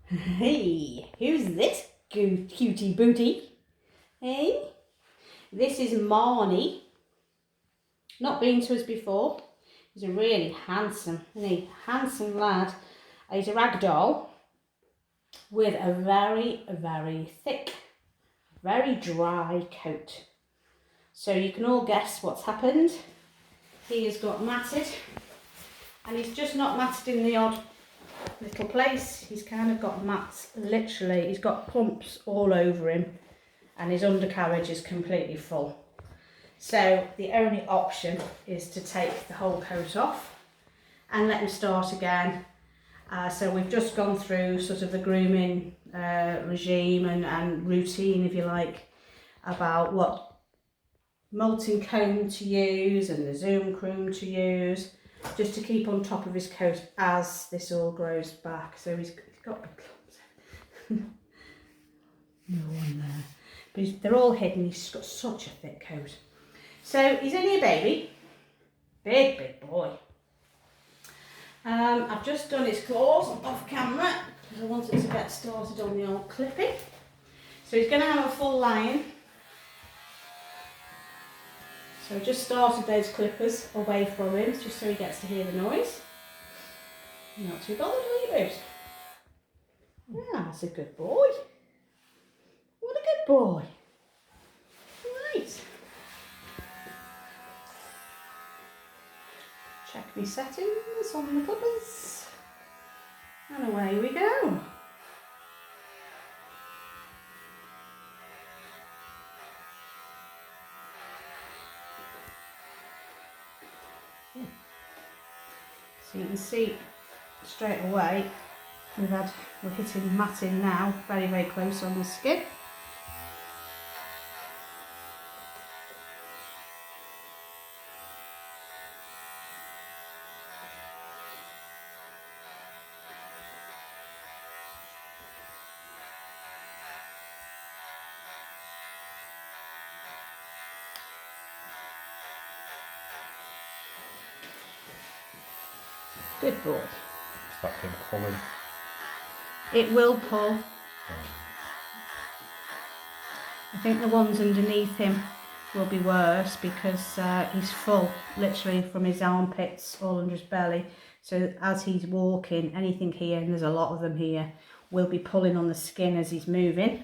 Hey, who's this cutie booty? Hey, this is Marnie. Not been to us before. He's a really handsome, handsome lad. He's a ragdoll with a very, very thick, very dry coat. So you can all guess what's happened. He has got matted, and he's just not matted in the odd little place. He's kind of got mats, literally, he's got clumps all over him, and his undercarriage is completely full. So the only option is to take the whole coat off and let him start again. So we've just gone through sort of the grooming regime and routine, if you like, about what molting comb to use and the zoom comb to use, just to keep on top of his coat as this all grows back. So he's got big clumps. No one there. But they're all hidden. He's got such a thick coat. So he's only a baby. Big boy. I've just done his claws off camera because I wanted to get started on the old clipping. So he's going to have a full line. So I just started those clippers away from him just so he gets to hear the noise. Not too bothered, are you, Bruce? Yeah, that's a good boy. What a good boy. Right. Check me settings on the clippers. And away we go. So you can see straight away we're hitting matting now, very close on the skin. Good boy. Is that him pulling? It will pull. I think the ones underneath him will be worse because he's full, literally from his armpits all under his belly. So as he's walking, anything here, and there's a lot of them here, will be pulling on the skin as he's moving.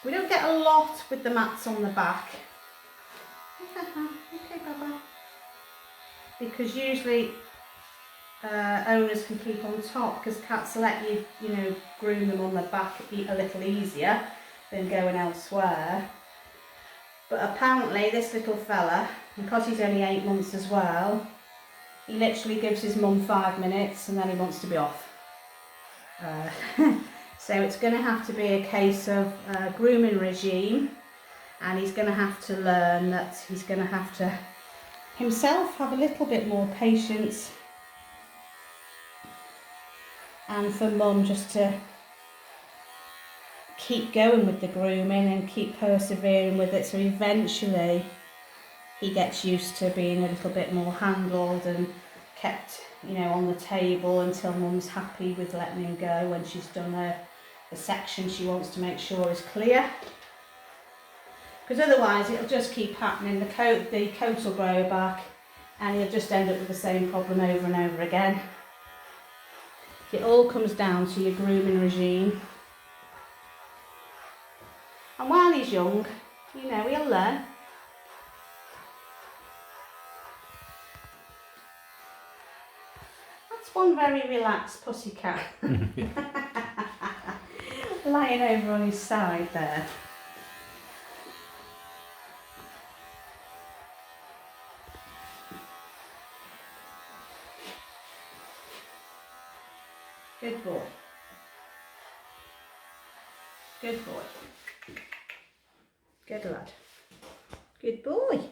We don't get a lot with the mats on the back. Okay, Baba. Because usually owners can keep on top because cats let you, groom them on the back a little easier than going elsewhere. But apparently this little fella, because he's only 8 months as well, he literally gives his mum 5 minutes and then he wants to be off. So it's going to have to be a case of grooming regime, and he's going to have to learn that he's going to have to himself have a little bit more patience, and for mum just to keep going with the grooming and keep persevering with it, so eventually he gets used to being a little bit more handled and kept, on the table until mum's happy with letting him go when she's done the section she wants to make sure is clear. Because otherwise it'll just keep happening. The coat will grow back and you'll just end up with the same problem over and over again. It all comes down to your grooming regime. And while he's young, he'll learn. That's one very relaxed pussycat. Lying over on his side there. Good boy. Good boy. Good lad. Good boy.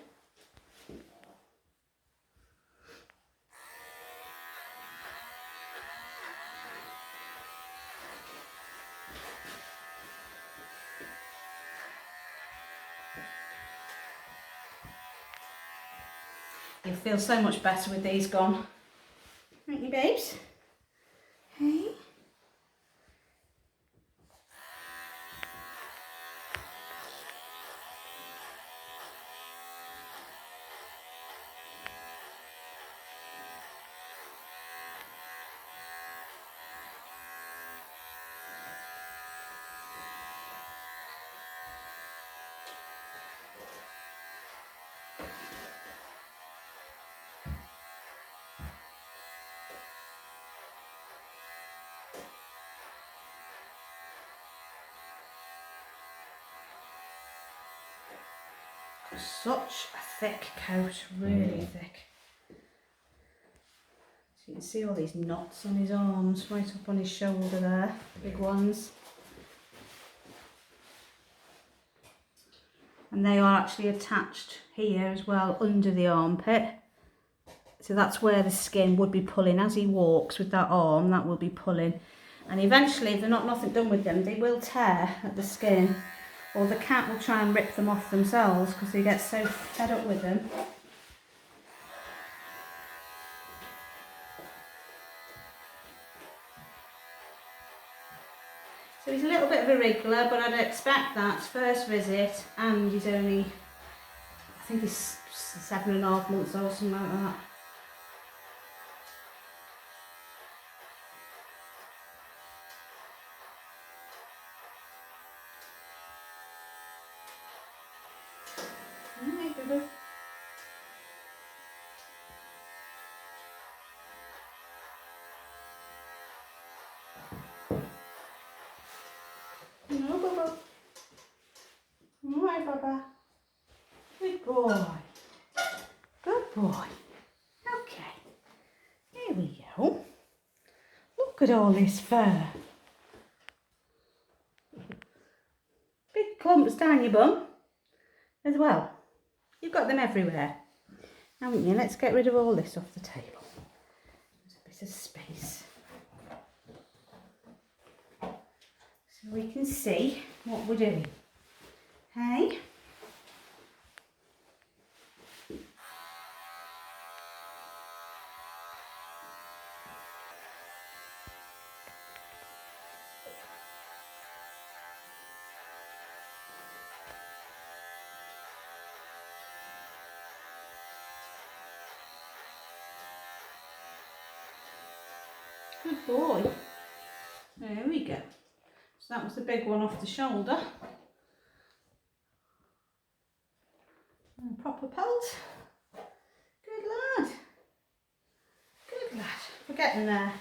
You'll feel so much better with these gone. Aren't you, babes? Hey? Such a thick coat, really thick. So you can see all these knots on his arms, right up on his shoulder there, big ones. And they are actually attached here as well, under the armpit. So that's where the skin would be pulling as he walks with that arm, that will be pulling. And eventually, if they're not nothing done with them, they will tear at the skin. Or the cat will try and rip them off themselves because they get so fed up with them. So he's a little bit of a wriggler, but I'd expect that first visit, and he's only, I think he's 7.5 months old, something like that. No, Bubba. All right, Bubba. Good boy. Good boy. Okay. Here we go. Look at all this fur. Big clumps down your bum as well. You've got them everywhere, haven't you? Let's get rid of all this off the table. There's a bit of space. So we can see what we're doing. Hey? Good boy. There we go. So that was the big one off the shoulder. And proper pelt. Good lad. Good lad. We're getting there.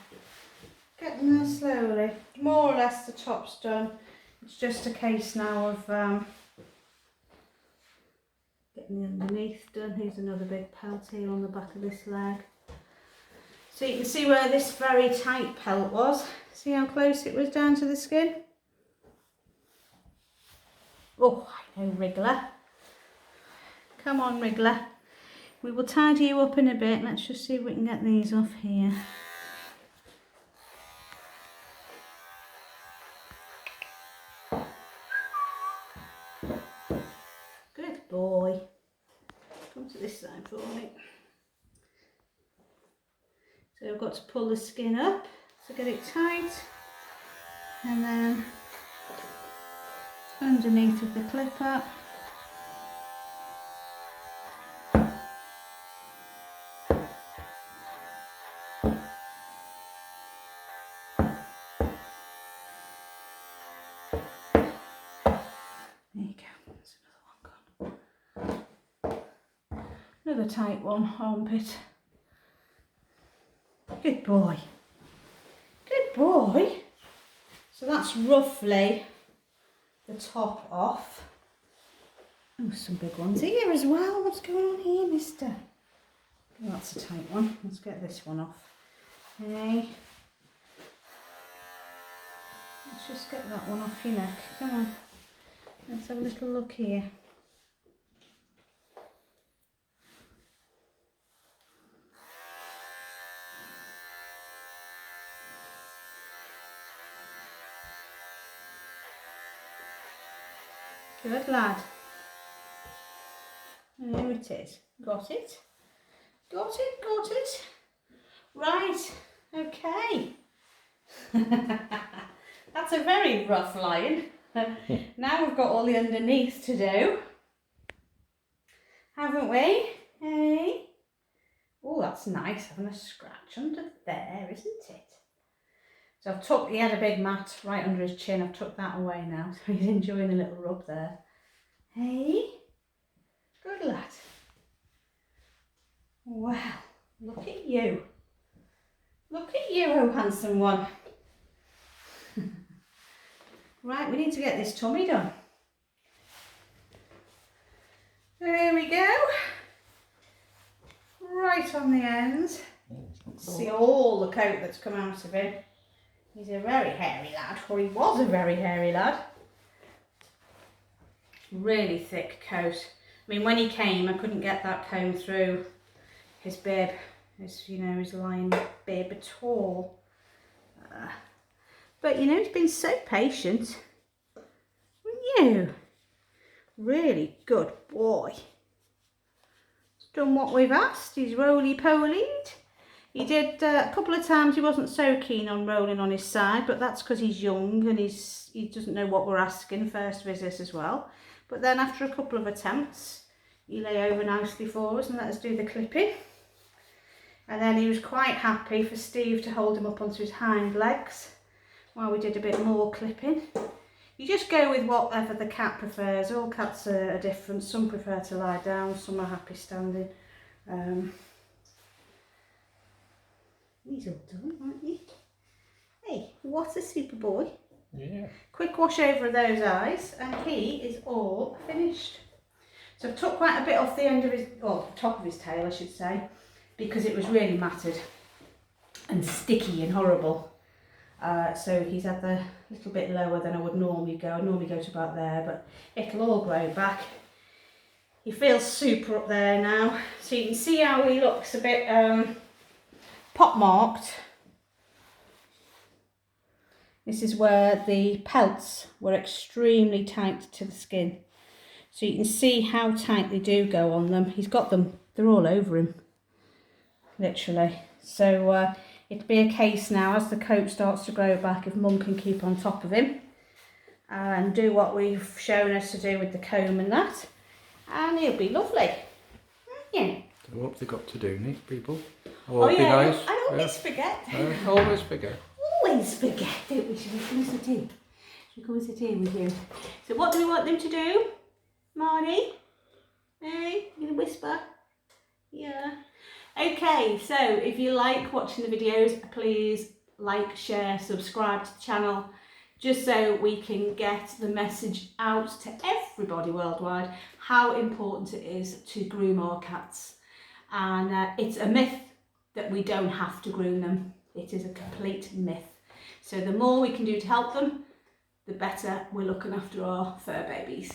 Getting there slowly. More or less the top's done. It's just a case now of getting the underneath done. Here's another big pelt here on the back of this leg. So you can see where this very tight pelt was. See how close it was down to the skin? Oh, I know, wriggler. Come on, wriggler. We will tidy you up in a bit. Let's just see if we can get these off here. Good boy. Come to this side for me. So I've got to pull the skin up to get it tight, and then underneath of the clipper. There you go, there's another one gone. Another tight one, armpit. Good boy. Good boy. So that's roughly the top off. Oh, some big ones here as well. What's going on here, mister? Oh, that's a tight one. Let's get this one off. Okay. Let's just get that one off your neck. Come on. Let's have a little look here. Good lad. There it is. Got it. Got it, got it. Right, okay. That's a very rough lion. Now we've got all the underneath to do, haven't we? Hey? Oh, that's nice, having a scratch under there, isn't it? So I've tucked, he had a big mat right under his chin, I've tucked that away now, so he's enjoying a little rub there. Hey? Good lad. Wow, look at you. Look at you, oh handsome one. Right, we need to get this tummy done. There we go. Right on the ends. See all the coat that's come out of him. He's a very hairy lad, or he was a very hairy lad. Really thick coat. I mean, when he came, I couldn't get that comb through his bib, his, you know, his lion bib at all. But you know, he's been so patient. You, really good boy. He's done what we've asked. He's roly-polied. He did a couple of times. He wasn't so keen on rolling on his side, but that's because he's young and he doesn't know what we're asking first visit as well. But then after a couple of attempts, he lay over nicely for us and let us do the clipping. And then he was quite happy for Steve to hold him up onto his hind legs while we did a bit more clipping. You just go with whatever the cat prefers. All cats are different. Some prefer to lie down, some are happy standing. He's all done, aren't you? Hey, what a super boy. Yeah. Quick wash over of those eyes and he is all finished. So I've took quite a bit off the end of his, well, the top of his tail I should say, because it was really matted and sticky and horrible. So he's had the little bit lower than I would normally go. I normally go to about there, but it'll all grow back. He feels super up there now. So you can see how he looks a bit pock-marked. This is where the pelts were extremely tight to the skin. So you can see how tight they do go on them. He's got them, they're all over him, literally. So it'll be a case now as the coat starts to grow back, if Mum can keep on top of him and do what we've shown us to do with the comb and that, and he'll be lovely. Yeah. So what have they got to do, Nick, people? Oh yeah, nice. I always forget. Always forget. Always forget, don't we? Should we come and sit in? Should we come and sit in with you? So what do we want them to do? Marnie? Hey, you gonna whisper? Yeah. Okay, so if you like watching the videos, please like, share, subscribe to the channel, just so we can get the message out to everybody worldwide how important it is to groom our cats. And it's a myth that we don't have to groom them. It is a complete myth. So the more we can do to help them, the better we're looking after our fur babies.